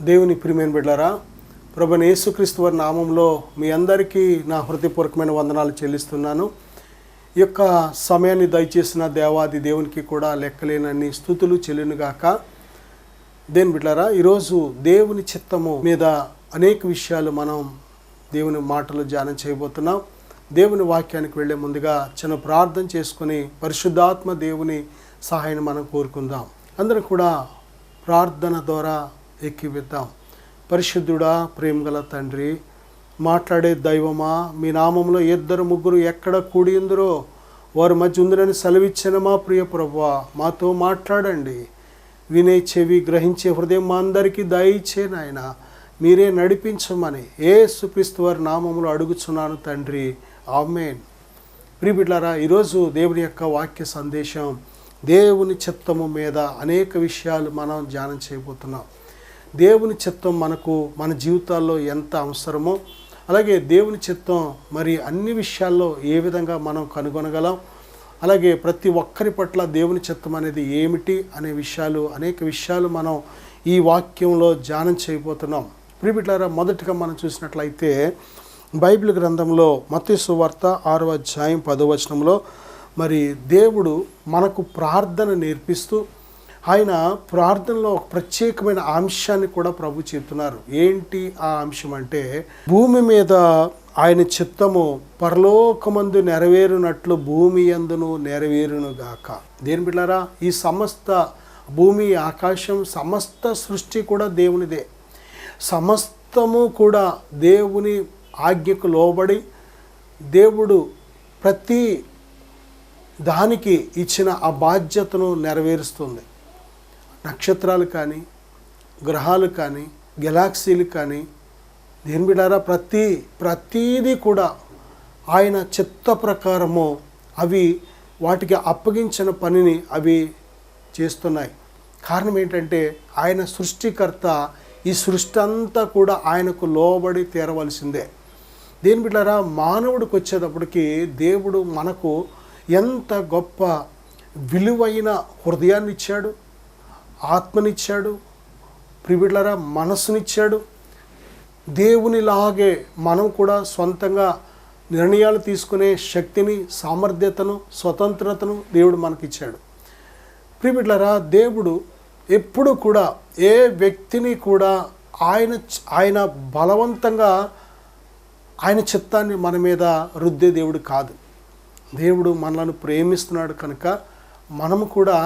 దేవుని ప్రియమైన బిడ్డలారా, ప్రభువైన యేసుక్రీస్తు వారి నామంలో మీ అందరికీ నా హృదయపూర్వకమైన వందనాలు చెల్లిస్తున్నాను. ఈ యొక్క సమయాన్ని దయచేసిన దేవాది దేవునికి కూడా లెక్కలేనన్ని స్తుతులు చెల్లునుగాక. దేవుని బిడ్డలారా, ఈరోజు దేవుని చిత్తము మీద అనేక విషయాలు మనం దేవుని మాటలు ధ్యానం చేయబోతున్నాం. దేవుని వాక్యానికి వెళ్ళే ముందుగా చిన్న ప్రార్థన చేసుకుని పరిశుద్ధాత్మ దేవుని సహాయాన్ని మనం కోరుకుందాం. అందరం కూడా ప్రార్థన ద్వారా ఎక్కివిద్దాం. పరిశుద్ధుడా, ప్రేమగల తండ్రి, మాట్లాడే దైవమా, మీ నామంలో 2-3 ఎక్కడ కూడి ఉందరో వారి మధ్య ఉందని సెలవిచ్చిన మా ప్రియ ప్రభువా, మాతో మాట్లాడండి. వినే చెవి, గ్రహించే హృదయం మా అందరికీ దయచే నాయన. మీరే నడిపించమని యేసుక్రీస్తు వారి నామంలో అడుగుచున్నాను తండ్రి, ఆమేన్. ప్రియ బిడ్డలారా, ఈరోజు దేవుని యొక్క వాక్య సందేశం దేవుని చిత్తము మీద అనేక విషయాలు మనం ధ్యానం చేయబోతున్నాం. దేవుని చిత్తం మనకు మన జీవితాల్లో ఎంత అవసరమో, అలాగే దేవుని చిత్తం మరి అన్ని విషయాల్లో ఏ విధంగా మనం కనుగొనగలం, అలాగే ప్రతి ఒక్కరి పట్ల దేవుని చిత్తం అనేది ఏమిటి అనే విషయాలు, అనేక విషయాలు మనం ఈ వాక్యంలో ధ్యానం చేయబోతున్నాం. ప్రియ బిడ్డలారా, మొదటిగా మనం చూసినట్లయితే బైబిల్ గ్రంథంలో మత్తయి సువార్త 6వ అధ్యాయం 10వ వచనంలో మరి దేవుడు మనకు ప్రార్థన నేర్పిస్తూ ఆయన ప్రార్థనలో ఒక ప్రత్యేకమైన అంశాన్ని కూడా ప్రభు చెప్తున్నారు. ఏంటి ఆ అంశం అంటే, భూమి మీద ఆయన చిత్తము పరలోకమందు నెరవేరునట్లు భూమి యందును నెరవేరునుగాక. దేని బిడ్డలారా, ఈ సమస్త భూమి, ఆకాశం, సమస్త సృష్టి కూడా దేవునిదే. సమస్తము కూడా దేవుని ఆజ్ఞకు లోబడి దేవుడు ప్రతి దానికి ఇచ్చిన ఆ బాధ్యతను నెరవేరుస్తుంది. నక్షత్రాలు కానీ, గ్రహాలు కానీ, గెలాక్సీలు కానీ, దేని బిడ్డారా, ప్రతీది కూడా ఆయన చిత్త ప్రకారము అవి వాటికి అప్పగించిన పనిని అవి చేస్తున్నాయి. కారణం ఏంటంటే, ఆయన సృష్టికర్త. ఈ సృష్టి అంతా కూడా ఆయనకు లోబడి తీరవలసిందే. దేని బిడ్డారా, మానవుడికి వచ్చేటప్పటికి దేవుడు మనకు ఎంత గొప్ప విలువైన హృదయాన్ని ఇచ్చాడు, ఆత్మనిచ్చాడు, ప్రియులారా మనసునిచ్చాడు. దేవునిలాగే మనం కూడా సొంతంగా నిర్ణయాలు తీసుకునే శక్తిని, సామర్థ్యతను, స్వతంత్రతను దేవుడు మనకిచ్చాడు. ప్రియులారా, దేవుడు ఎప్పుడు కూడా ఏ వ్యక్తిని కూడా ఆయన బలవంతంగా ఆయన చిత్తాన్ని మన మీద రుద్దే దేవుడు కాదు. దేవుడు మనలను ప్రేమిస్తున్నాడు కనుక మనము కూడా,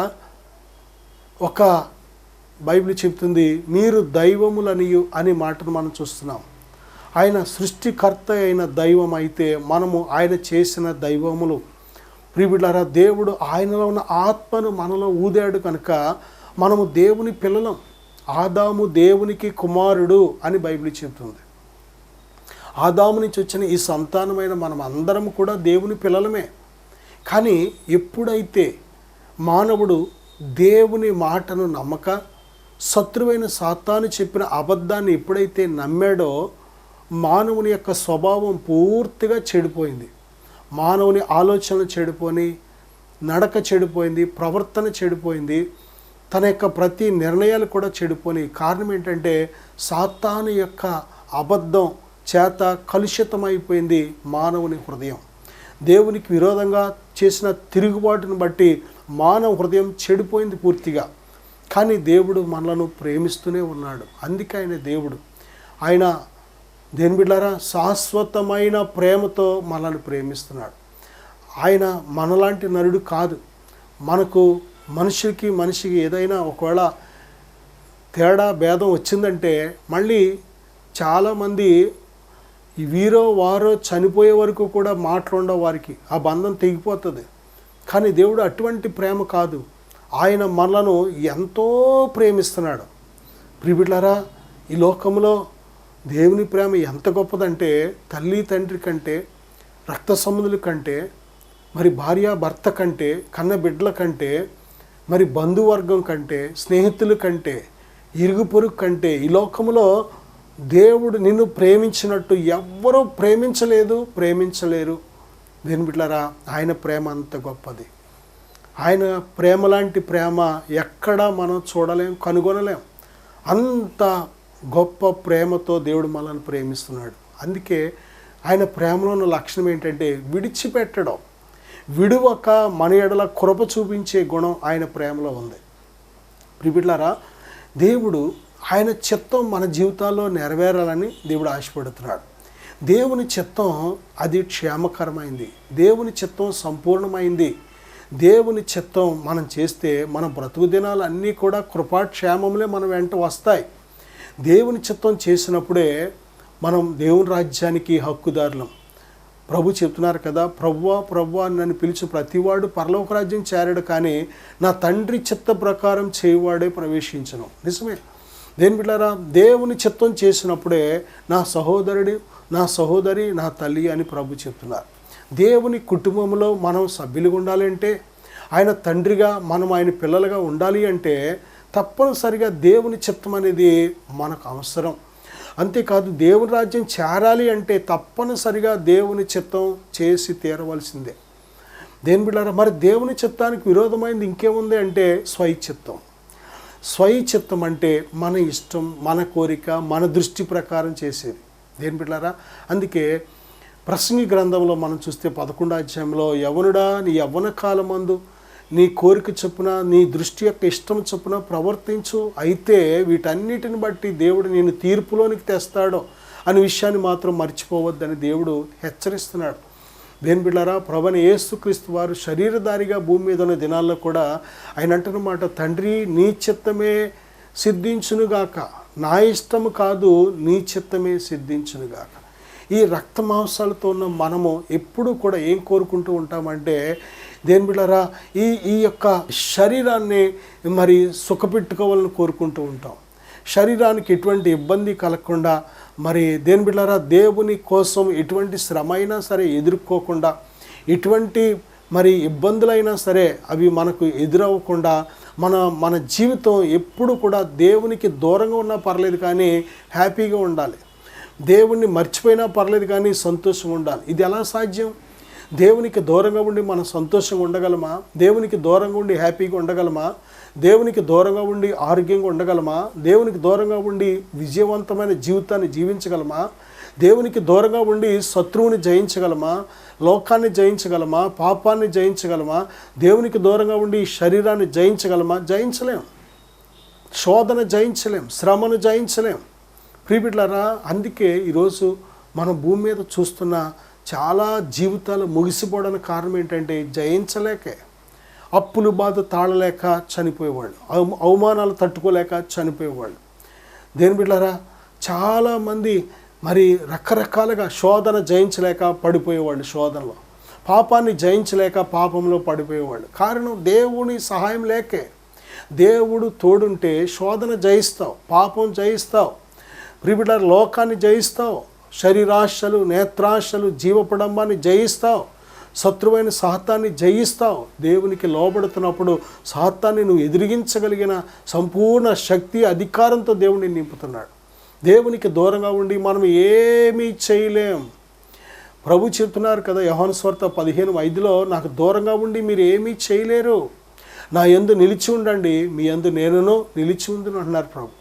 ఒక బైబిల్ చెప్తుంది, మీరు దైవములనియు అనే మాటను మనం చూస్తున్నాం. ఆయన సృష్టికర్త అయిన దైవం అయితే మనము ఆయన చేసిన దైవములు. ప్రియులారా, దేవుడు ఆయనలో ఉన్న ఆత్మను మనలో ఊదాడు కనుక మనము దేవుని పిల్లలం. ఆదాము దేవునికి కుమారుడు అని బైబిల్ చెప్తుంది. ఆదాము నుంచి వచ్చిన ఈ సంతానమైన మనం అందరం కూడా దేవుని పిల్లలమే. కానీ ఎప్పుడైతే మానవుడు దేవుని మాటను నమ్మక, శత్రువైన సాతాను చెప్పిన అబద్ధాన్ని ఎప్పుడైతే నమ్మాడో, మానవుని యొక్క స్వభావం పూర్తిగా చెడిపోయింది. మానవుని ఆలోచనలు చెడిపోయి, నడక చెడిపోయింది, ప్రవర్తన చెడిపోయింది, తన యొక్క ప్రతి నిర్ణయాలు కూడా చెడిపోయినాయి. కారణం ఏంటంటే, సాతాను యొక్క అబద్ధం చేత కలుషితమైపోయింది మానవుని హృదయం. దేవునికి విరోధంగా చేసిన తిరుగుబాటును బట్టి మానవ హృదయం చెడిపోయింది పూర్తిగా. కానీ దేవుడు మనలను ప్రేమిస్తూనే ఉన్నాడు. అందుకే ఆయన దేవుడు. ఆయన దేని బిడ్డలారా, శాశ్వతమైన ప్రేమతో మనల్ని ప్రేమిస్తున్నాడు. ఆయన మనలాంటి నరుడు కాదు. మనకు మనిషికి ఏదైనా ఒకవేళ తేడా భేదం వచ్చిందంటే మళ్ళీ చాలామంది వీరో వారో చనిపోయే వరకు కూడా మాట్లాడవు, వారికి ఆ బంధం తెగిపోతుంది. కానీ దేవుడు అటువంటి ప్రేమ కాదు. ఆయన మనలను ఎంతో ప్రేమిస్తున్నాడు. ప్రియులారా, ఈ లోకంలో దేవుని ప్రేమ ఎంత గొప్పదంటే, తల్లి తండ్రి కంటే, రక్త సంబంధుల కంటే, మరి భార్య భర్త కంటే, కన్న బిడ్డల కంటే, మరి బంధువర్గం కంటే, స్నేహితుల కంటే, ఇరుగు పొరుగు కంటే ఈ లోకంలో దేవుడు నిన్ను ప్రేమించినట్టు ఎవ్వరూ ప్రేమించలేరు. దేని బిడ్డలారా, ఆయన ప్రేమ అంత గొప్పది. ఆయన ప్రేమ లాంటి ప్రేమ ఎక్కడా మనం చూడలేం, కనుగొనలేం. అంత గొప్ప ప్రేమతో దేవుడు మనల్ని ప్రేమిస్తున్నాడు. అందుకే ఆయన ప్రేమలో ఉన్న లక్షణం ఏంటంటే విడిచిపెట్టడం, విడువక మన ఎడల కృప చూపించే గుణం ఆయన ప్రేమలో ఉంది. ప్రియబిడ్డలారా, దేవుడు ఆయన చిత్తం మన జీవితాల్లో నెరవేరాలని దేవుడు ఆశపడుతున్నాడు. దేవుని చిత్తం అది క్షేమకరమైంది, దేవుని చిత్తం సంపూర్ణమైంది. దేవుని చిత్తం మనం చేస్తే మన బ్రతుకు దినాలు అన్నీ కూడా కృపాక్షేమములే మన వెంట వస్తాయి. దేవుని చిత్తం చేసినప్పుడే మనం దేవుని రాజ్యానికి హక్కుదారులం. ప్రభు చెప్తున్నారు కదా, ప్రభువా ప్రభువా అని నన్ను పిలిచి ప్రతివాడు పరలోక రాజ్యం చేరాడు, కానీ నా తండ్రి చిత్త ప్రకారం చేయువాడే ప్రవేశించను. నిజమే. దేని బిడ్డారా, దేవుని చిత్తం చేసినప్పుడే నా సహోదరుడు, నా సహోదరి, నా తల్లి అని ప్రభు చెప్తున్నారు. దేవుని కుటుంబంలో మనం సభ్యులుగా ఉండాలంటే, ఆయన తండ్రిగా మనం ఆయన పిల్లలుగా ఉండాలి అంటే తప్పనిసరిగా దేవుని చిత్తం అనేది మనకు అవసరం. అంతేకాదు దేవుని రాజ్యం చేరాలి అంటే తప్పనిసరిగా దేవుని చిత్తం చేసి తీరవలసిందే. దేని బిడ్డారా, మరి దేవుని చిత్తానికి విరోధమైంది ఇంకేముంది అంటే స్వైచిత్తం. స్వైచిత్తం అంటే మన ఇష్టం, మన కోరిక, మన దృష్టి ప్రకారం చేసేది. దేని బిడ్డారా, అందుకే ప్రసంగి గ్రంథంలో మనం చూస్తే 11వ అధ్యాయంలో, యవనుడా నీ యవ్వన కాలమందు నీ కోరిక చొప్పున, నీ దృష్టి యొక్క ఇష్టం చొప్పున ప్రవర్తించు, అయితే వీటన్నిటిని బట్టి దేవుడు నేను తీర్పులోనికి తెస్తాడో అనే విషయాన్ని మాత్రం మర్చిపోవద్దని దేవుడు హెచ్చరిస్తున్నాడు. దేని బిడ్డారా, ప్రభువైన యేసుక్రీస్తు వారు శరీరధారిగా భూమి మీద ఉన్న దినాల్లో కూడా ఆయన అంటున్నమాట, తండ్రి నీ చిత్తమే సిద్ధించునుగాక, నా ఇష్టము కాదు నీ చిత్తమే సిద్ధించునుగాక. ఈ రక్త మాంసాలతో ఉన్న మనము ఎప్పుడు కూడా ఏం కోరుకుంటూ ఉంటామంటే, దేని బిడ్డారా, ఈ యొక్క శరీరాన్ని మరి సుఖపెట్టుకోవాలని కోరుకుంటూ ఉంటాం. శరీరానికి ఎటువంటి ఇబ్బంది కలగకుండా, మరి దేని బిడ్డారా, దేవుని కోసం ఎటువంటి శ్రమ అయినా సరే ఎదుర్కోకుండా, ఎటువంటి మరి ఇబ్బందులైనా సరే అవి మనకు ఎదురవ్వకుండా మన జీవితం ఎప్పుడు కూడా దేవునికి దూరంగా ఉన్నా పర్లేదు కానీ హ్యాపీగా ఉండాలి. దేవుణ్ణి మర్చిపోయినా పర్లేదు కానీ సంతోషంగా ఉండాలి. ఇది ఎలా సాధ్యం? దేవునికి దూరంగా ఉండి మనం సంతోషంగా ఉండగలమా? దేవునికి దూరంగా ఉండి హ్యాపీగా ఉండగలమా? దేవునికి దూరంగా ఉండి ఆరోగ్యంగా ఉండగలమా? దేవునికి దూరంగా ఉండి విజయవంతమైన జీవితాన్ని జీవించగలమా? దేవునికి దూరంగా ఉండి శత్రువుని జయించగలమా? లోకాన్ని జయించగలమా? పాపాన్ని జయించగలమా? దేవునికి దూరంగా ఉండి శరీరాన్ని జయించగలమా? జయించలేం. శోధన జయించలేం, శ్రమను జయించలేం. ప్రియబిడ్డలారా, అందుకే ఈరోజు మనం భూమి మీద చూస్తున్న చాలా జీవితాలు ముగిసిపోవడానికి కారణం ఏంటంటే జయించలేకే. అప్పులు బాధ తాళలేక చనిపోయేవాళ్ళు, అవమానాలు తట్టుకోలేక చనిపోయేవాళ్ళు. దేని బిడ్డలారా, చాలామంది మరి రకరకాలుగా శోధన జయించలేక పడిపోయేవాళ్ళు, శోధనలో పాపాన్ని జయించలేక పాపంలో పడిపోయేవాళ్ళు. కారణం దేవుని సహాయం లేకే. దేవుడు తోడుంటే శోధన జయిస్తావు, పాపం జయిస్తావు, ప్రియబిడ్డలారా లోకాన్ని జయిస్తావు, శరీరాశలు, నేత్రాశలు, జీవపడంబాన్ని జయిస్తావు, శత్రువైన సాతాన్ని జయిస్తావు. దేవునికి లోబడుతున్నప్పుడు సాతాన్ని నువ్వు ఎదిరించగలిగిన సంపూర్ణ శక్తి, అధికారంతో దేవుడిని నింపుతున్నాడు. దేవునికి దూరంగా ఉండి మనం ఏమీ చేయలేం. ప్రభు చెప్తున్నారు కదా యోహాను సువార్త 15:5లో, నాకు దూరంగా ఉండి మీరు ఏమీ చేయలేరు, నా యందు నిలిచి ఉండండి, మీ యందు నేనును నిలిచి ఉందును అంటున్నారు ప్రభు.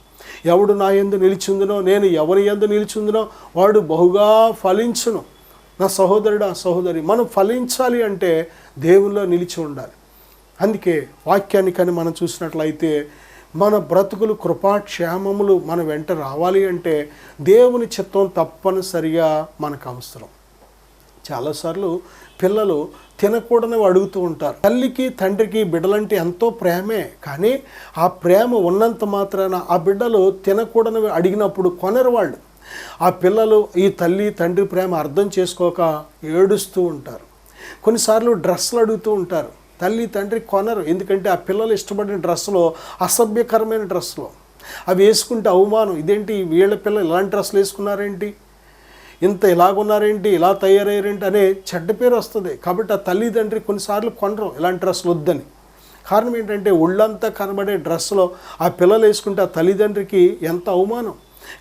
ఎవడు నా యందు నిలిచి ఉందునో, నేను ఎవరి యందు నిలిచి ఉందునో వాడు బహుగా ఫలించును. నా సహోదరుడు, ఆ సహోదరి, మనం ఫలించాలి అంటే దేవుల్లో నిలిచి ఉండాలి. అందుకే వాక్యాన్ని కానీ మనం చూసినట్లయితే మన బ్రతుకులు కృపాక్షేమములు మన వెంట రావాలి అంటే దేవుని చిత్తం తప్పనిసరిగా మనకు అవసరం. చాలాసార్లు పిల్లలు తినకూడనివి అడుగుతూ ఉంటారు. తల్లికి తండ్రికి బిడ్డలంటే ఎంతో ప్రేమే, కానీ ఆ ప్రేమ ఉన్నంత మాత్రాన ఆ బిడ్డలు తినకూడనివి అడిగినప్పుడు కొనరు వాళ్ళు. ఆ పిల్లలు ఈ తల్లి తండ్రి ప్రేమ అర్థం చేసుకోక ఏడుస్తూ ఉంటారు. కొన్నిసార్లు డ్రెస్సులు అడుగుతూ ఉంటారు, తల్లి తండ్రి కొనరు. ఎందుకంటే ఆ పిల్లలు ఇష్టపడిన డ్రెస్సులో అసభ్యకరమైన డ్రెస్సులో అవి వేసుకుంటే అవమానం. ఇదేంటి వీళ్ళ పిల్లలు ఇలాంటి డ్రెస్సులు వేసుకున్నారేంటి, ఇంత ఇలాగున్నారేంటి, ఇలా తయారయ్యారేంటి అనే చెడ్డ పేరు వస్తుంది. కాబట్టి ఆ తల్లిదండ్రి కొన్నిసార్లు కొనరు ఇలాంటి డ్రెస్సులు వద్దని. కారణం ఏంటంటే ఒళ్ళంతా కనబడే డ్రెస్సులో ఆ పిల్లలు వేసుకుంటే ఆ తల్లిదండ్రికి ఎంత అవమానం.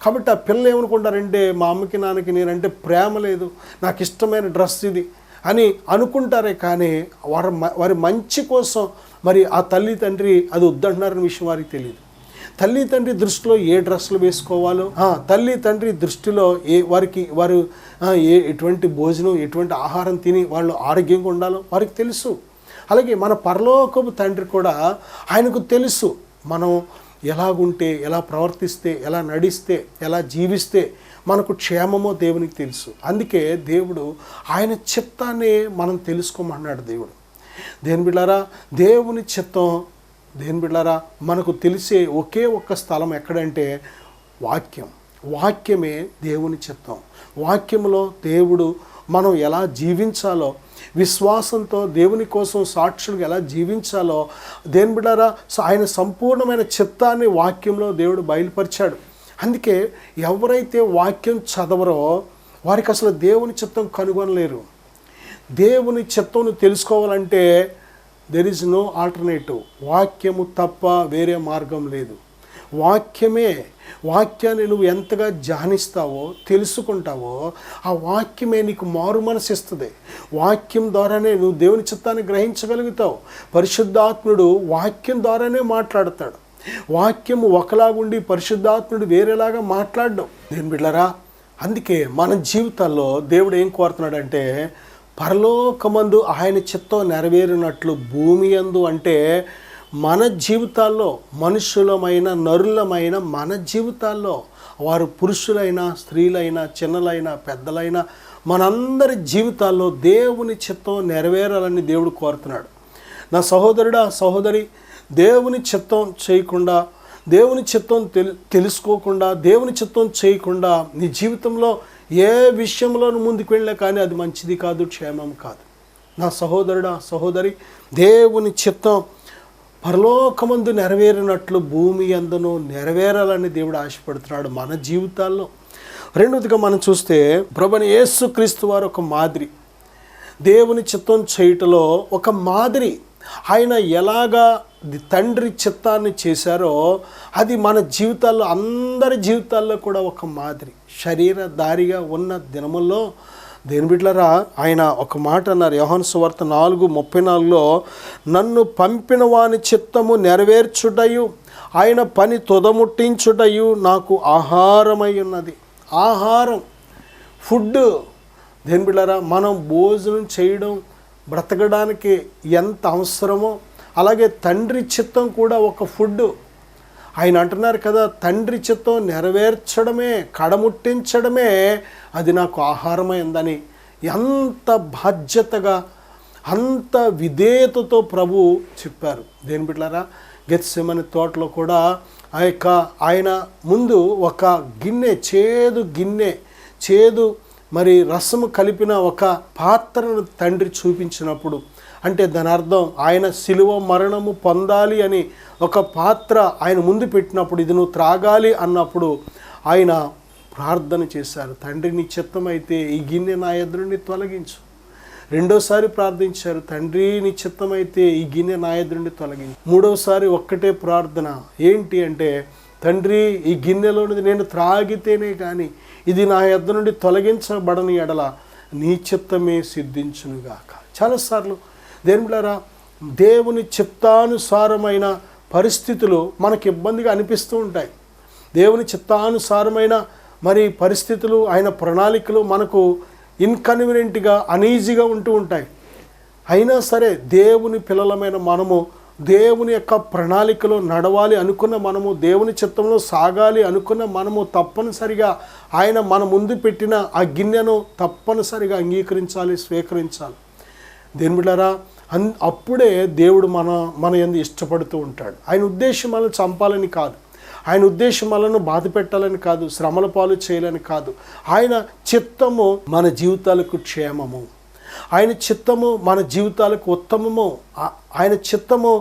కాబట్టి ఆ పిల్లలు ఏమనుకుంటారంటే, మా అమ్మకి నాన్నకి నేనంటే ప్రేమ లేదు, నాకు ఇష్టమైన డ్రెస్ ఇది అని అనుకుంటారే, కానీ వారి మంచి కోసం మరి ఆ తల్లి తండ్రి అది వద్దంటున్నారనే విషయం వారికి తెలియదు. తల్లి తండ్రి దృష్టిలో ఏ డ్రెస్సులు వేసుకోవాలో, తల్లి తండ్రి దృష్టిలో వారు ఎటువంటి భోజనం, ఎటువంటి ఆహారం తిని వాళ్ళు ఆరోగ్యంగా ఉండాలో వారికి తెలుసు. అలాగే మన పరలోకపు తండ్రి కూడా ఆయనకు తెలుసు మనం ఎలాగుంటే, ఎలా ప్రవర్తిస్తే, ఎలా నడిస్తే, ఎలా జీవిస్తే మనకు క్షేమమో దేవునికి తెలుసు. అందుకే దేవుడు ఆయన చిత్తాన్ని మనం తెలుసుకోమన్నాడు దేవుడు. దేని బిడ్డారా, దేవుని చిత్తం, దేని బిడ్డారా, మనకు తెలిసే ఒకే ఒక్క స్థలం ఎక్కడంటే వాక్యమే దేవుని చిత్తం. వాక్యంలో దేవుడు మనం ఎలా జీవించాలో, విశ్వాసంతో దేవుని కోసం సాక్షులుగా ఎలా జీవించాలో, దేని బిడ్డారా, ఆయన సంపూర్ణమైన చిత్తాన్ని వాక్యంలో దేవుడు బయలుపరిచాడు. అందుకే ఎవరైతే వాక్యం చదవరో వారికి అసలు దేవుని చిత్తం కనుగొనలేరు. దేవుని చిత్తం తెలుసుకోవాలంటే దెర్ ఈజ్ నో ఆల్టర్నేటివ్. వాక్యము తప్ప వేరే మార్గం లేదు. వాక్యాన్ని నువ్వు ఎంతగా ధ్యానిస్తావో, తెలుసుకుంటావో, ఆ వాక్యమే నీకు మారు మనసు ఇస్తుంది. వాక్యం ద్వారానే నువ్వు దేవుని చిత్తాన్ని గ్రహించగలుగుతావు. పరిశుద్ధాత్ముడు వాక్యం ద్వారానే మాట్లాడతాడు. వాక్యము ఒకలాగుండి పరిశుద్ధాత్ముడు వేరేలాగా మాట్లాడడం. దేని బిడ్డలారా, అందుకే మన జీవితాల్లో దేవుడు ఏం కోరుతున్నాడంటే, పరలోకమందు ఆయన చిత్తం నెరవేరినట్లు భూమి యందు, అంటే మన జీవితాల్లో, మనుషులమైన నరులమైన మన జీవితాల్లో, వారు పురుషులైనా స్త్రీలైనా చిన్నలైనా పెద్దలైనా మనందరి జీవితాల్లో దేవుని చిత్తం నెరవేరాలని దేవుడు కోరుతున్నాడు. నా సహోదరుడా, సహోదరి, దేవుని చిత్తం చేయకుండా, దేవుని చిత్తం తెలుసుకోకుండా, దేవుని చిత్తం చేయకుండా నీ జీవితంలో ఏ విషయంలో ముందుకు వెళ్ళినా కానీ అది మంచిది కాదు, క్షేమం కాదు. నా సహోదరుడా, సహోదరి, దేవుని చిత్తం పరలోకమందు నెరవేరినట్లు భూమి యందును నెరవేరాలని దేవుడు ఆశపడుతున్నాడు మన జీవితాల్లో. రెండవదిగా మనం చూస్తే ప్రభువైన యేసుక్రీస్తు వారు ఒక మాదిరి. దేవుని చిత్తం చేయుటలో ఒక మాదిరి. ఆయన ఎలాగా తండ్రి చిత్తాన్ని చేశారో అది మన జీవితాల్లో, అందరి జీవితాల్లో కూడా ఒక మాదిరి. శరీరధారిగా ఉన్న దినముల్లో దేని బిడ్డలారా, ఆయన ఒక మాట అన్నారు. యోహాను సువార్త 4:34లో, నన్ను పంపిన వాని చిత్తము నెరవేర్చుటయు ఆయన పని తుదముట్టించుటయు నాకు ఆహారమై ఉన్నది. ఆహారం, ఫుడ్. దేని బిడ్డలారా, మనం భోజనం చేయడం బ్రతకడానికి ఎంత అవసరమో అలాగే తండ్రి చిత్తం కూడా ఒక ఫుడ్. ఆయన అంటున్నారు కదా, తండ్రి చిత్తం నెరవేర్చడమే, కడముట్టించడమే అది నాకు ఆహారమైందని. ఎంత బాధ్యతగా, అంత విధేయతతో ప్రభు చెప్పారు. దేని బిడ్డలారా, గెత్సెమనే తోటలో కూడా ఆయన ముందు ఒక గిన్నె, చేదు మరి రసము కలిపిన ఒక పాత్రను తండ్రి చూపించినప్పుడు, అంటే దాని అర్థం ఆయన శిలువ మరణము పొందాలి అని ఒక పాత్ర ఆయన ముందు పెట్టినప్పుడు, ఇది నువ్వు త్రాగాలి అన్నప్పుడు ఆయన ప్రార్థన చేశారు. తండ్రి నీ చిత్తమైతే ఈ గిన్నె నా ఎదురు నుండి తొలగించు. రెండోసారి ప్రార్థించారు, తండ్రి నీ చిత్తమైతే ఈ గిన్నె నా ఎదురు నుండి తొలగించు. మూడోసారి ఒక్కటే ప్రార్థన ఏంటి అంటే, తండ్రి ఈ గిన్నెలోనిది నేను త్రాగితేనే కానీ ఇది నా యొద్ద నుండి తొలగించబడని ఎడల నీ చిత్తమే సిద్ధించునుగాక. చాలాసార్లు దేవులారా, దేవుని చిత్తానుసారమైన పరిస్థితులు మనకు ఇబ్బందిగా అనిపిస్తూ ఉంటాయి. దేవుని చిత్తానుసారమైన మరి పరిస్థితులు, ఆయన ప్రణాళికలు మనకు ఇన్కన్వీనియంట్గా, అనీజీగా ఉంటూ ఉంటాయి. అయినా సరే దేవుని పిల్లలమైన మనము దేవుని యొక్క ప్రణాళికలో నడవాలి అనుకున్న మనము, దేవుని చిత్తంలో సాగాలి అనుకున్న మనము తప్పనిసరిగా ఆయన మన ముందు పెట్టిన ఆ గిన్నెను తప్పనిసరిగా అంగీకరించాలి, స్వీకరించాలి. దేని బిడ్డలారా, అప్పుడే దేవుడు మన యందు ఇష్టపడుతూ ఉంటాడు. ఆయన ఉద్దేశం మనల్ని చంపాలని కాదు, ఆయన ఉద్దేశం మనల్ని బాధ పెట్టాలని కాదు, శ్రమల పాలు చేయాలని కాదు. ఆయన చిత్తము మన జీవితాలకు క్షేమము, ఆయన చిత్తము మన జీవితాలకు ఉత్తమము, ఆయన చిత్తము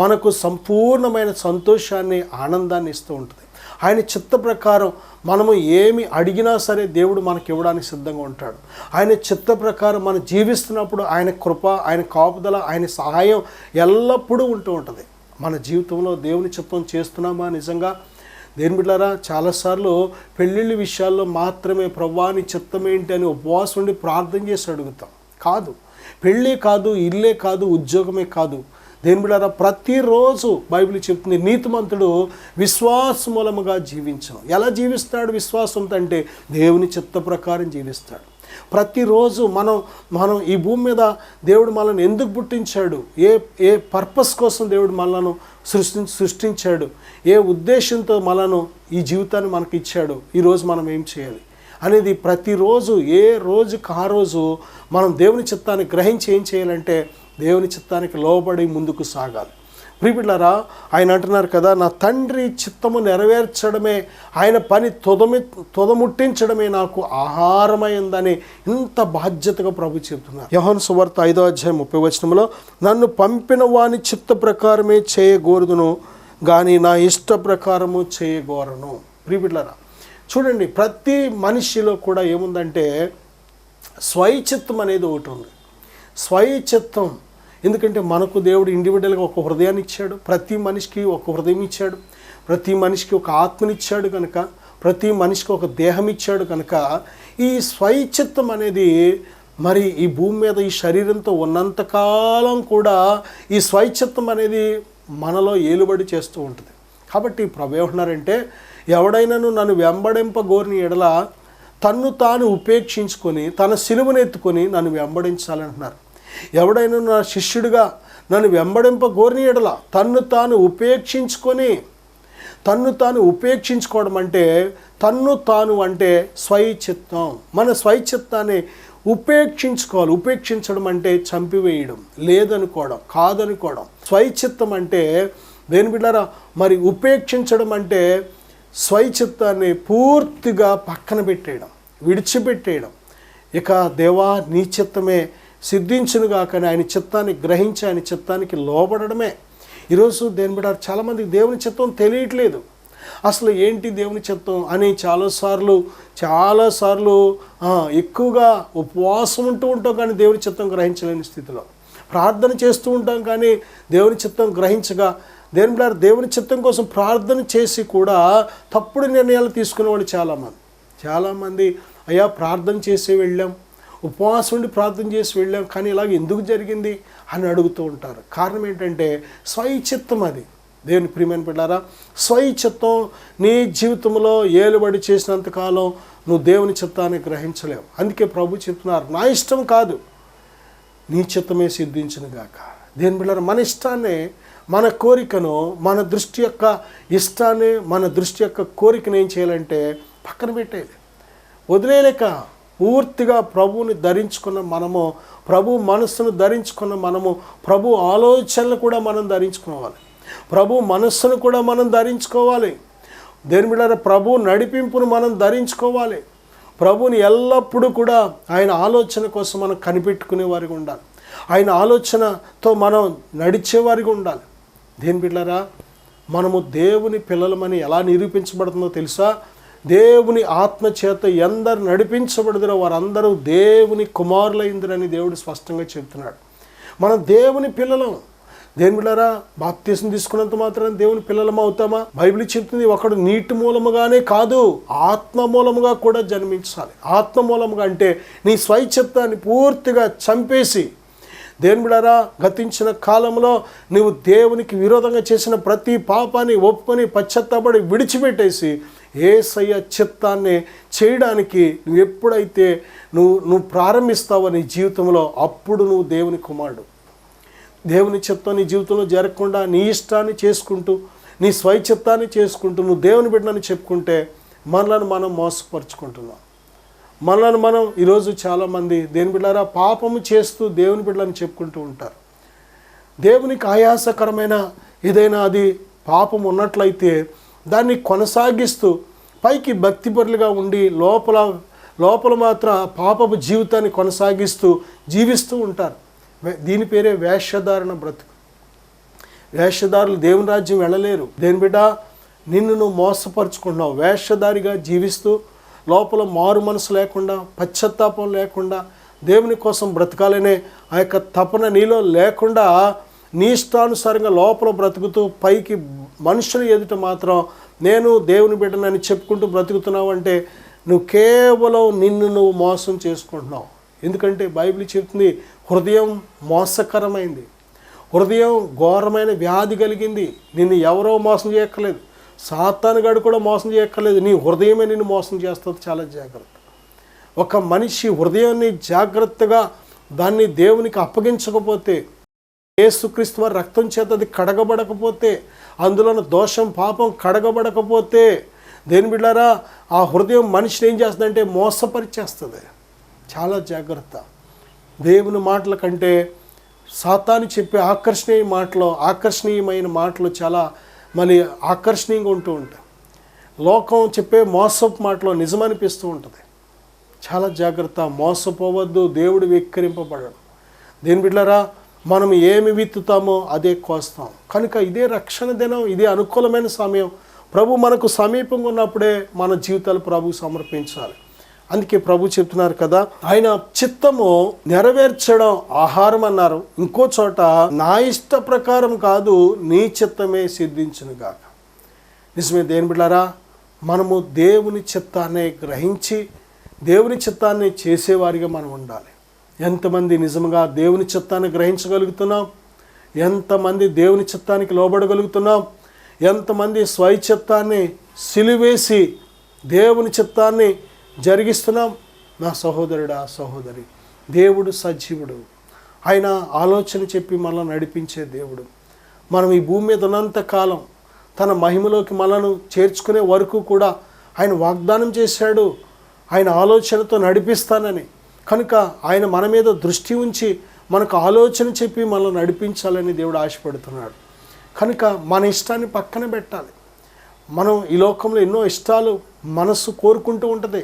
మనకు సంపూర్ణమైన సంతోషాన్ని, ఆనందాన్ని ఇస్తూ ఉంటుంది. ఆయన చిత్త ప్రకారం మనము ఏమి అడిగినా సరే దేవుడు మనకి ఇవ్వడానికి సిద్ధంగా ఉంటాడు. ఆయన చిత్త ప్రకారం మనం జీవిస్తున్నప్పుడు ఆయన కృప, ఆయన కాపుదల, ఆయన సహాయం ఎల్లప్పుడూ ఉంటూ ఉంటుంది. మన జీవితంలో దేవుని చిత్తం చేస్తున్నామా నిజంగా? దేని బిడ్డలారా, చాలాసార్లు పెళ్ళిళ్ళ విషయాల్లో మాత్రమే ప్రభువా నీ చిత్తం ఏంటి అని ఉపవాసం ఉండి ప్రార్థన చేసి అడుగుతాం. కాదు, పెళ్ళే కాదు, ఇల్లే కాదు, ఉద్యోగమే కాదు, దేని బిడ్డారా, ప్రతిరోజు బైబిల్ చెప్తుంది నీతిమంతుడు విశ్వాస మూలముగా జీవించను. ఎలా జీవిస్తాడు విశ్వాసంతో అంటే దేవుని చిత్త ప్రకారం జీవిస్తాడు. ప్రతిరోజు మనం ఈ భూమి మీద దేవుడు మనల్ని ఎందుకు పుట్టించాడు, ఏ పర్పస్ కోసం దేవుడు మనలను సృష్టించాడు, ఏ ఉద్దేశంతో మనను ఈ జీవితాన్ని మనకి ఇచ్చాడు, ఈరోజు మనం ఏం చేయాలి అనేది ప్రతిరోజు ఏ రోజుకి ఆ రోజు మనం దేవుని చిత్తాన్ని గ్రహించి ఏం చేయాలంటే దేవుని చిత్తానికి లోబడి ముందుకు సాగాలి. ప్రియబిడ్డలారా, ఆయన అంటున్నారు కదా, నా తండ్రి చిత్తము నెరవేర్చడమే, ఆయన పని తొదముట్టించడమే నాకు ఆహారమైందని ఇంత బాధ్యతగా ప్రభు చెబుతున్నారు. యోహాను సువార్త 5:30 నన్ను పంపిన వాని చిత్త ప్రకారమే చేయగోరుదును కానీ నా ఇష్ట ప్రకారము చేయగోరను. ప్రియబిడ్డలారా, చూడండి, ప్రతి మనిషిలో కూడా ఏముందంటే స్వైచిత్తం అనేది ఒకటి ఉంది. స్వైచిత్తం, ఎందుకంటే మనకు దేవుడు ఇండివిజువల్గా ఒక హృదయాన్ని ఇచ్చాడు, ప్రతి మనిషికి ఒక హృదయం ఇచ్చాడు, ప్రతి మనిషికి ఒక ఆత్మనిచ్చాడు కనుక, ప్రతి మనిషికి ఒక దేహం ఇచ్చాడు కనుక ఈ స్వైచిత్తం అనేది మరి ఈ భూమి మీద ఈ శరీరంతో ఉన్నంతకాలం కూడా ఈ స్వైచిత్తం అనేది మనలో ఏలుబడి చేస్తూ ఉంటుంది. కాబట్టి ప్రభు ఏమంటున్నారంటే, ఎవడైనాను నన్ను వెంబడింపగోరిన ఎడల తన్ను తాను ఉపేక్షించుకొని తన సిలువను ఎత్తుకొని నన్ను వెంబడించాలంటున్నారు. ఎవడైనా నా శిష్యుడిగా నన్ను వెంబడింపగోరిన ఎడల తన్ను తాను ఉపేక్షించుకోవడం అంటే తన్ను తాను అంటే స్వైచిత్తం. మన స్వైచిత్తాన్ని ఉపేక్షించుకోవాలి. ఉపేక్షించడం అంటే చంపివేయడం, లేదనుకోవడం, కాదనుకోవడం. స్వైచిత్తం అంటే దేని బిడ్డారా, మరి ఉపేక్షించడం అంటే స్వైచిత్తాన్ని పూర్తిగా పక్కన పెట్టేయడం, విడిచిపెట్టేయడం. ఇక దేవా నీ చిత్తమే సిద్ధించునుగా కానీ ఆయన చిత్తాన్ని గ్రహించి ఆయన చిత్తానికి లోబడమే. ఈరోజు దేని బిడ్డ చాలామందికి దేవుని చిత్తం తెలియట్లేదు. అసలు ఏంటి దేవుని చిత్తం అని చాలాసార్లు ఎక్కువగా ఉపవాసం ఉంటాం కానీ దేవుని చిత్తం గ్రహించలేని స్థితిలో, ప్రార్థన చేస్తూ ఉంటాం కానీ దేవుని చిత్తం గ్రహించగా, దేవుని చిత్తం కోసం ప్రార్థన చేసి కూడా తప్పుడు నిర్ణయాలు తీసుకునే వాళ్ళు చాలామంది అయ్యా ప్రార్థన చేసి వెళ్ళాం, ఉపవాసం ఉండి ప్రార్థన చేసి వెళ్ళాం, కానీ ఇలాగ ఎందుకు జరిగింది అని అడుగుతూ ఉంటారు. కారణం ఏంటంటే స్వైచిత్తం. అది దేవుని ప్రియమైన బిడ్డలారా, స్వైచిత్తం నీ జీవితంలో ఏలుబడి చేసినంతకాలం నువ్వు దేవుని చిత్తాన్ని గ్రహించలేవు. అందుకే ప్రభు చెప్తున్నారు, నా ఇష్టం కాదు నీ చిత్తమే సిద్ధించునుగాక. దేవుని బిడ్డలారా, మన ఇష్టాన్ని, మన కోరికను, మన దృష్టి యొక్క ఇష్టాన్ని, మన దృష్టి యొక్క కోరికను ఏం చేయాలంటే పక్కన పెట్టేది, వదిలేలేక పూర్తిగా ప్రభువుని ధరించుకున్న మనము, ప్రభు మనస్సును ధరించుకున్న మనము, ప్రభు ఆలోచనలు కూడా మనం ధరించుకోవాలి, ప్రభు మనస్సును కూడా మనం ధరించుకోవాలి. దేని బిడ్డలారా, ప్రభు నడిపింపును మనం ధరించుకోవాలి. ప్రభువుని ఎల్లప్పుడూ కూడా ఆయన ఆలోచన కోసం మనం కనిపెట్టుకునే వారిగా ఉండాలి, ఆయన ఆలోచనతో మనం నడిచేవారిగా ఉండాలి. దేని బిడ్డలారా, మనము దేవుని పిల్లలమని ఎలా నిరూపించబడుతుందో తెలుసా? దేవుని ఆత్మచేత ఎందరు నడిపించబడుదురో వారందరూ దేవుని కుమారులైందిరని దేవుడు స్పష్టంగా చెప్తున్నాడు. మనం దేవుని పిల్లలం. దేని బిడ్డలారా, బాప్తిసం తీసుకున్నంత మాత్రం దేవుని పిల్లలం అవుతామా? బైబిల్ చెప్తుంది, ఒకడు నీటి మూలముగానే కాదు ఆత్మ మూలముగా కూడా జన్మించాలి. ఆత్మ మూలముగా అంటే నీ స్వైచిత్తాన్ని పూర్తిగా చంపేసి, దేని బిడ్డలారా, గతించిన కాలంలో నువ్వు దేవునికి విరోధంగా చేసిన ప్రతి పాపాన్ని ఒప్పుకొని పశ్చాత్తాపడి విడిచిపెట్టేసి యేసయ్య చిత్తాన్ని చేయడానికి నువ్వు ఎప్పుడైతే నువ్వు ప్రారంభిస్తావో నీ జీవితంలో, అప్పుడు నువ్వు దేవుని కుమారుడు. దేవుని చిత్తం నీ జీవితంలో జరగకుండా నీ ఇష్టాన్ని చేసుకుంటూ, నీ స్వైచిత్తాన్ని చేసుకుంటూ నువ్వు దేవుని బిడ్డని చెప్పుకుంటే మనలను మనం మోసపరుచుకుంటున్నాం. మనలను మనం ఈరోజు చాలామంది దేని బిడ్డలారా పాపము చేస్తూ దేవుని బిడ్డలని చెప్పుకుంటూ ఉంటారు. దేవునికి ఆయాసకరమైన ఏదైనా అది పాపం ఉన్నట్లయితే దాన్ని కొనసాగిస్తూ పైకి భక్తిపరులుగా ఉండి లోపల మాత్రం పాపపు జీవితాన్ని కొనసాగిస్తూ జీవిస్తూ ఉంటారు. దీని పేరే వేషధారణ బ్రతుకు. వేషధారులు దేవుని రాజ్యం వెళ్ళలేరు. దేని బిడ్డ, నిన్ను నువ్వు మోసపరుచుకుంటున్నావు. వేషధారిగా జీవిస్తూ లోపల మారు మనసు లేకుండా, పశ్చాత్తాపం లేకుండా, దేవుని కోసం బ్రతకాలనే ఆ యొక్క తపన నీలో లేకుండా నీ ఇష్టానుసారంగా లోపల బ్రతుకుతూ పైకి మనుషుల ఎదుట మాత్రం నేను దేవుని బిడ్డనని చెప్పుకుంటూ బ్రతుకుతున్నావు అంటే నువ్వు కేవలం నిన్ను నువ్వు మోసం చేసుకుంటున్నావు. ఎందుకంటే బైబిల్ చెప్తుంది, హృదయం మోసకరమైంది, హృదయం ఘోరమైన వ్యాధి కలిగింది. నిన్ను ఎవరో మోసం చేయక్కర్లేదు, సాతానుగాడు కూడా మోసం చేయక్కర్లేదు, నీ హృదయమే నిన్ను మోసం చేస్తుంది. చాలా జాగ్రత్త. ఒక మనిషి హృదయాన్ని జాగ్రత్తగా దాన్ని దేవునికి అప్పగించకపోతే, యేసుక్రీస్తు వారి రక్తం చేత అది కడగబడకపోతే, అందులోని దోషం పాపం కడగబడకపోతే, దేని బిడ్డారా, ఆ హృదయం మనిషిని ఏం చేస్తుందంటే మోసపరిచేస్తుంది. చాలా జాగ్రత్త. దేవుని మాటల కంటే సాతాను చెప్పే ఆకర్షణీయమైన మాటలు చాలా మళ్ళీ ఆకర్షణీయంగా ఉంటూ ఉంటాయి. లోకం చెప్పే మోసపు మాటలు నిజమనిపిస్తూ ఉంటుంది. చాలా జాగ్రత్త. మోసపోవద్దు, దేవుడు వెక్కిరింపబడడు. దేని బిడ్డలారా, మనం ఏమి విత్తుతామో అదే కోస్తాం. కనుక ఇదే రక్షణ దినం, ఇదే అనుకూలమైన సమయం. ప్రభు మనకు సమీపంగా ఉన్నప్పుడే మన జీవితాలు ప్రభువు సమర్పించాలి. అందుకే ప్రభు చెప్తున్నారు కదా, ఆయన చిత్తము నెరవేర్చడం ఆహారం అన్నారు. ఇంకో చోట నా ఇష్ట ప్రకారం కాదు నీ చిత్తమే సిద్ధించునుగాక. నిజమే దేని బిడ్డారా, మనము దేవుని చిత్తాన్ని గ్రహించి దేవుని చిత్తాన్ని చేసేవారిగా మనం ఉండాలి. ఎంతమంది నిజంగా దేవుని చిత్తాన్ని గ్రహించగలుగుతున్నాం? ఎంతమంది దేవుని చిత్తానికి లోబడగలుగుతున్నాం? ఎంతమంది స్వైచిత్తాన్ని సిలివేసి దేవుని చిత్తాన్ని జరిగిస్తున్నాం? నా సహోదరుడా, సహోదరి, దేవుడు సజీవుడు. ఆయన ఆలోచన చెప్పి మనల్ని నడిపించే దేవుడు. మనం ఈ భూమి మీద ఉన్నంత కాలం తన మహిమలోకి మనను చేర్చుకునే వరకు కూడా ఆయన వాగ్దానం చేశాడు, ఆయన ఆలోచనతో నడిపిస్తానని. కనుక ఆయన మన మీద దృష్టి ఉంచి మనకు ఆలోచన చెప్పి మనల్ని నడిపించాలని దేవుడు ఆశపడుతున్నాడు. కనుక మన ఇష్టాన్ని పక్కన పెట్టాలి. మనం ఈ లోకంలో ఎన్నో ఇష్టాలు మనస్సు కోరుకుంటూ ఉంటుంది,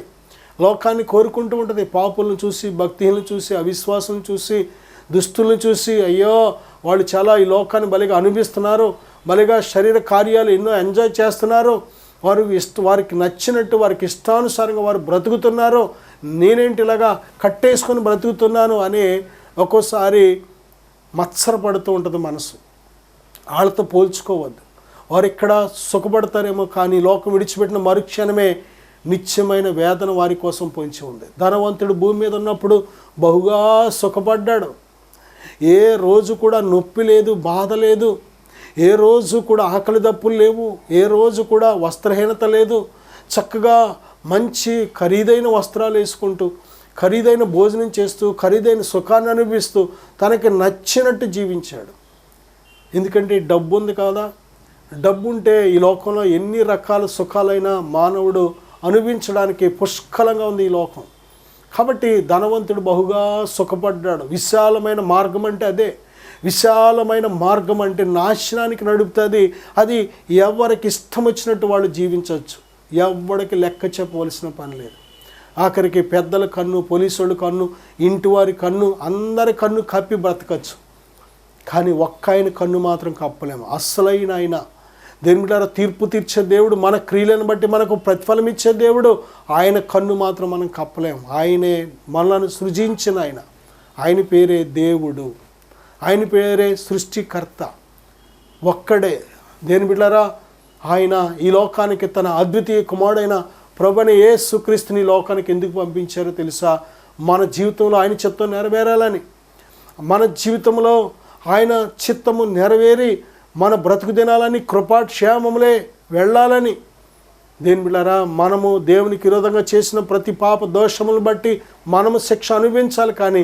లోకాన్ని కోరుకుంటూ ఉంటుంది. పాపులను చూసి, భక్తిహీనులను చూసి, అవిశ్వాసులను చూసి, దుస్తులను చూసి, అయ్యో వాళ్ళు చాలా ఈ లోకాన్ని బలిగా అనుభవిస్తున్నారు, బలిగా శరీర కార్యాలు ఎన్నో ఎంజాయ్ చేస్తున్నారు, వారికి నచ్చినట్టు వారికి ఇష్టానుసారంగా వారు బ్రతుకుతున్నారు, నేనేంటి ఇలాగా కట్టేసుకొని బ్రతుకుతున్నాను అని ఒక్కోసారి మత్సరపడుతూ ఉంటుంది మనసు. వాళ్ళతో పోల్చుకోవద్దు. వారు ఇక్కడ సుఖపడతారేమో, కానీ లోకం విడిచిపెట్టిన మరుక్షణమే నిత్యమైన వేదన వారి కోసం పొంచి ఉంది. ధనవంతుడు భూమి మీద ఉన్నప్పుడు బహుగా సుఖపడ్డాడు. ఏ రోజు కూడా నొప్పి లేదు, బాధ లేదు, ఏ రోజు కూడా ఆకలి దప్పులు లేవు, ఏ రోజు కూడా వస్త్రహీనత లేదు. చక్కగా మంచి ఖరీదైన వస్త్రాలు వేసుకుంటూ, ఖరీదైన భోజనం చేస్తూ, ఖరీదైన సుఖాన్ని అనుభవిస్తూ తనకి నచ్చినట్టు జీవించాడు. ఎందుకంటే డబ్బు ఉంది కదా. డబ్బు ఉంటే ఈ లోకంలో ఎన్ని రకాల సుఖాలైనా మానవుడు అనుభవించడానికి పుష్కలంగా ఉంది ఈ లోకం. కాబట్టి ధనవంతుడు బహుగా సుఖపడ్డాడు. విశాలమైన మార్గం అంటే అదే. విశాలమైన మార్గం అంటే నాశనానికి నడుపుతుంది. అది ఎవరికి ఇష్టం వచ్చినట్టు వాళ్ళు జీవించవచ్చు, ఎవరికి లెక్క చెప్పవలసిన పని లేదు. ఆఖరికి పెద్దల కన్ను, పోలీసుల కన్ను, ఇంటివారి కన్ను, అందరి కన్ను కప్పి బ్రతకచ్చు. కానీ ఒక్క ఆయన కన్ను మాత్రం కప్పలేము. అసలైన ఆయన దేని ద్వారా తీర్పు తీర్చే దేవుడు, మన క్రియలను బట్టి మనకు ప్రతిఫలం ఇచ్చే దేవుడు. ఆయన కన్ను మాత్రం మనం కప్పలేము. ఆయనే మనల్ని సృజించిన ఆయన పేరే దేవుడు, ఆయన పేరే సృష్టికర్త. ఒక్కడే. దేని బిడ్డలారా, ఆయన ఈ లోకానికి తన అద్వితీయ కుమారుడైన ప్రభువైన యేసుక్రీస్తుని లోకానికి ఎందుకు పంపించారో తెలుసా? మన జీవితంలో ఆయన చిత్తం నెరవేరాలని, మన జీవితంలో ఆయన చిత్తము నెరవేరి మన బ్రతుకు దినాలని కృపాక్షేమములే వెళ్ళాలని. దేని బిడ్డలారా, మనము దేవునికి విరోధంగా చేసిన ప్రతి పాప దోషములను బట్టి మనము శిక్ష అనుభవించాలి. కానీ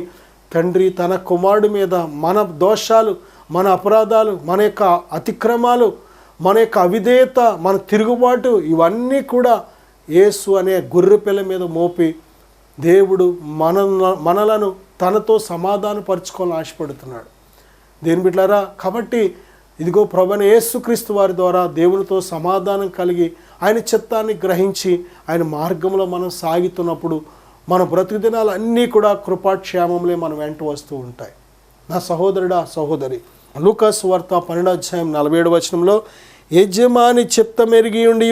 తండ్రి తన కుమారుడి మీద మన దోషాలు, మన అపరాధాలు, మన యొక్క అతిక్రమాలు, మన యొక్క అవిధేయత, మన తిరుగుబాటు, ఇవన్నీ కూడా యేసు అనే గొర్రెపిల్ల మీద మోపి దేవుడు మనలను తనతో సమాధానపరచుకోవాలని ఆశపడుతున్నాడు. దేని బిడ్డలారా, కాబట్టి ఇదిగో ప్రభువైన యేసుక్రీస్తు వారి ద్వారా దేవునితో సమాధానం కలిగి ఆయన చిత్తాన్ని గ్రహించి ఆయన మార్గంలో మనం సాగుతున్నప్పుడు మన బ్రతుకు దినాలు అన్నీ కూడా కృపాక్షేమంలే మన వెంట వస్తూ ఉంటాయి. నా సహోదరుడా, సహోదరి, లూకాసు వార్త 12:47 యజమాని చిత్తమెరిగి ఉండి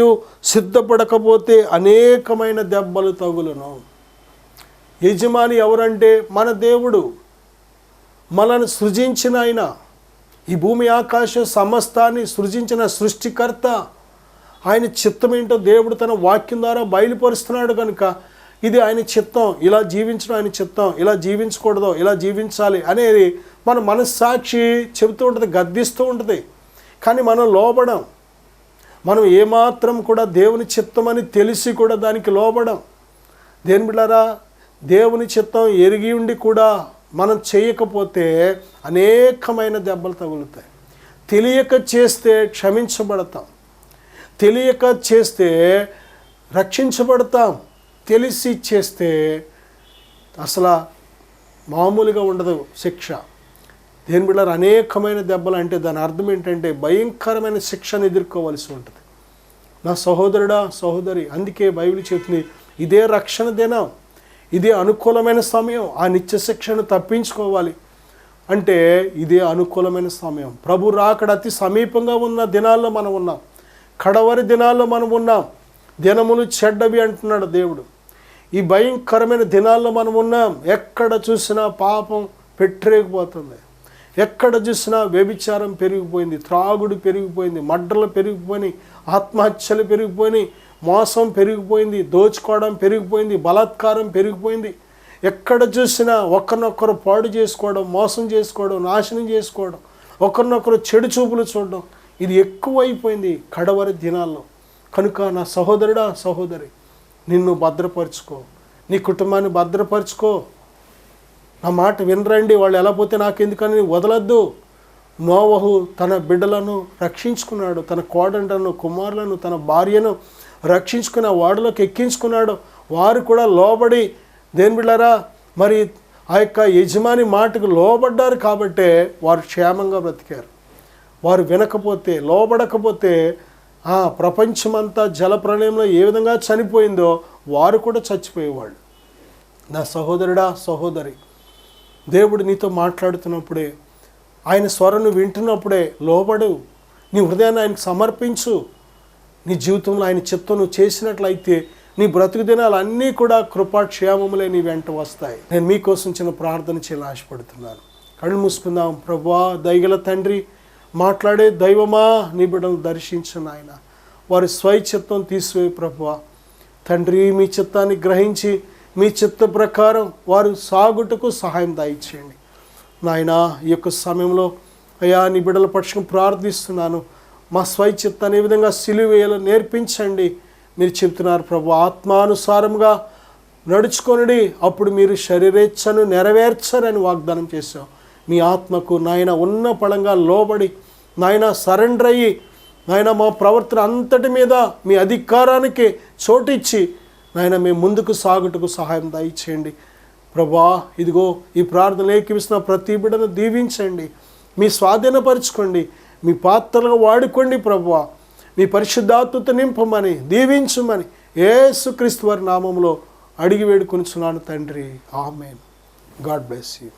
సిద్ధపడకపోతే అనేకమైన దెబ్బలు తగులును. యజమాని ఎవరంటే మన దేవుడు, మనల్ని సృజించిన ఆయన, ఈ భూమి ఆకాశ సమస్తాన్ని సృజించిన సృష్టికర్త. ఆయన చిత్తం ఏంటో దేవుడు తన వాక్యం ద్వారా బయలుపరుస్తున్నాడు. కనుక ఇది ఆయన చిత్తం, ఇలా జీవించడం ఆయన చిత్తం, ఇలా జీవించకూడదు, ఇలా జీవించాలి అనేది మన మనస్సాక్షి చెబుతూ ఉంటుంది, గద్దిస్తూ ఉంటుంది. కానీ మనం లోబడం. మనం ఏమాత్రం కూడా దేవుని చిత్తమని తెలిసి కూడా దానికి లోబడం. దేని బిడ్డారా, దేవుని చిత్తం ఎరిగి ఉండి కూడా మనం చేయకపోతే అనేకమైన దెబ్బలు తగులుతాయి. తెలియక చేస్తే క్షమించబడతాం, తెలియక చేస్తే రక్షించబడతాం, తెలిసి చేస్తే అసలు మామూలుగా ఉండదు శిక్ష. దేని బిడ్డలారా, అనేకమైన దెబ్బలు అంటే దాని అర్థం ఏంటంటే భయంకరమైన శిక్షను ఎదుర్కోవలసి ఉంటుంది. నా సహోదరుడా, సహోదరి, అందుకే బైబిల్ చెప్తుంది, ఇదే రక్షణ దినం, ఇదే అనుకూలమైన సమయం. ఆ నిత్య శిక్షను తప్పించుకోవాలి అంటే ఇదే అనుకూలమైన సమయం. ప్రభు రాకడ అతి సమీపంగా ఉన్న దినాల్లో మనం ఉన్నాం, కడవరి దినాల్లో మనం ఉన్నాం. దినములు చెడ్డవి అంటున్నాడు దేవుడు. ఈ భయంకరమైన దినాల్లో మనం ఉన్నాం. ఎక్కడ చూసినా పాపం పెట్టరేగిపోతుంది, ఎక్కడ చూసినా వ్యభిచారం పెరిగిపోయింది, త్రాగుడు పెరిగిపోయింది, మడ్డలు పెరిగిపోయినాయి, ఆత్మహత్యలు పెరిగిపోయినాయి, మోసం పెరిగిపోయింది, దోచుకోవడం పెరిగిపోయింది, బలాత్కారం పెరిగిపోయింది. ఎక్కడ చూసినా ఒకరినొకరు పాడు చేసుకోవడం, మోసం చేసుకోవడం, నాశనం చేసుకోవడం, ఒకరినొకరు చెడు చూపులు చూడడం, ఇది ఎక్కువైపోయింది కడవరి దినాల్లో. కనుక నా సహోదరుడా, సహోదరి, నిన్ను భద్రపరుచుకో, నీ కుటుంబాన్ని భద్రపరుచుకో. నా మాట వినరండి, వాళ్ళు ఎలా పోతే నాకెందుకని వదలద్దు. నోవహు తన బిడ్డలను రక్షించుకున్నాడు, తన కోడంటను, కుమారులను, తన భార్యను రక్షించుకుని వాడిలోకి ఎక్కించుకున్నాడు. వారు కూడా లోబడి, దేని బిడ్డారా, మరి ఆ యొక్క యజమాని మాటకు లోబడ్డారు కాబట్టే వారు క్షేమంగా బ్రతికారు. వారు వినకపోతే, లోబడకపోతే ప్రపంచమంతా జలప్రళయంలో ఏ విధంగా చనిపోయిందో వారు కూడా చచ్చిపోయేవాళ్ళు. నా సహోదరుడా, సహోదరి, దేవుడు నీతో మాట్లాడుతున్నప్పుడే, ఆయన స్వరం వింటున్నప్పుడే లోబడు. నీ హృదయాన్ని ఆయనకు సమర్పించు. నీ జీవితంలో ఆయన చిత్తం నువ్వు చేసినట్లయితే నీ బ్రతుకు దినాలు అన్నీ కూడా కృపాక్షేమములే నీ వెంట వస్తాయి. నేను మీకోసం చిన్న ప్రార్థన చేయాలని ఆశపడుతున్నాను. కళ్ళు మూసుకుందాం. ప్రభువా, దయగల తండ్రి, మాట్లాడే దైవమా, నీ బిడ్డలు దర్శించు నాయన. వారి స్వైచిత్తం తీసివేయి ప్రభువా. తండ్రి, మీ చిత్తాన్ని గ్రహించి మీ చిత్త ప్రకారం వారు సాగుటకు సహాయం దయచేయండి నాయన. ఈ యొక్క సమయంలో అయ్యా, నీ బిడ్డల పక్షం ప్రార్థిస్తున్నాను. మా స్వైచిత్తాన్ని ఏ విధంగా సిలువేయాలో నేర్పించండి. మీరు చెప్తున్నారు ప్రభు, ఆత్మానుసారంగా నడుచుకొనిడి, అప్పుడు మీరు శరీరేచ్ఛను నెరవేర్చరని వాగ్దానం చేశావు. మీ ఆత్మకు నాయన ఉన్న పళంగా లోబడి నాయన సరెండర్ అయ్యి నాయన మా ప్రవర్తన అంతటి మీద మీ అధికారానికి చోటిచ్చి నాయన మేము ముందుకు సాగుటకు సహాయం దయచేయండి ప్రభా. ఇదిగో ఈ ప్రార్థన ఏకీవిస్తున్న ప్రతి బిడ్డను దీవించండి, మీ స్వాధీనపరచుకోండి, మీ పాత్రలుగా వాడుకోండి ప్రభువా. మీ పరిశుద్ధాత్మతో నింపమని, దీవించమని యేసుక్రీస్తు వారి నామములో అడిగి వేడుకొనుచున్నాను తండ్రి. ఆమేన్. God bless you.